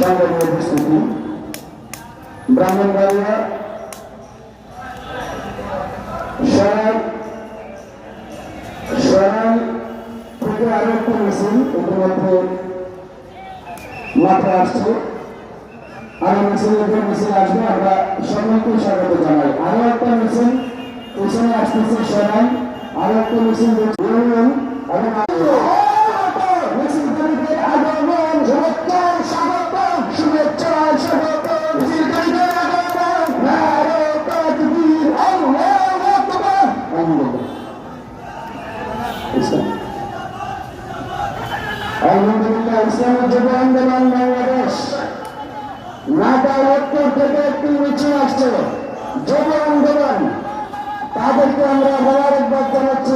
সংগ্রামী উপস্থিতি ব্রাহ্মণবাড়িয়া সরাই থেকে আরো একটা মিছিল ইতিমধ্যে মাঠে আসছে। আরো মিছিল আসবে, আমরা সকলকে স্বাগত জানাই। আরো একটা মিছিল পিছনে আসতেছে সরাই, আরো একটা মিছিল ইউনিয়ন এবং মিছিলকারীদের আগমন, শুভেচ্ছা স্বাগত, শুভেচ্ছা স্বাগত, মিছিলকারীদের আগমন, নারে তাকবীর, আল্লাহু আকবার। আলহামদুলিল্লাহ। ইসলামী যুব আন্দোলন বাংলাদেশ নাটার উত্তর থেকে একটি মিছিল আসছে, যুব আন্দোলন, তাদেরকে আমরা মোবারকবাদ জানাচ্ছি।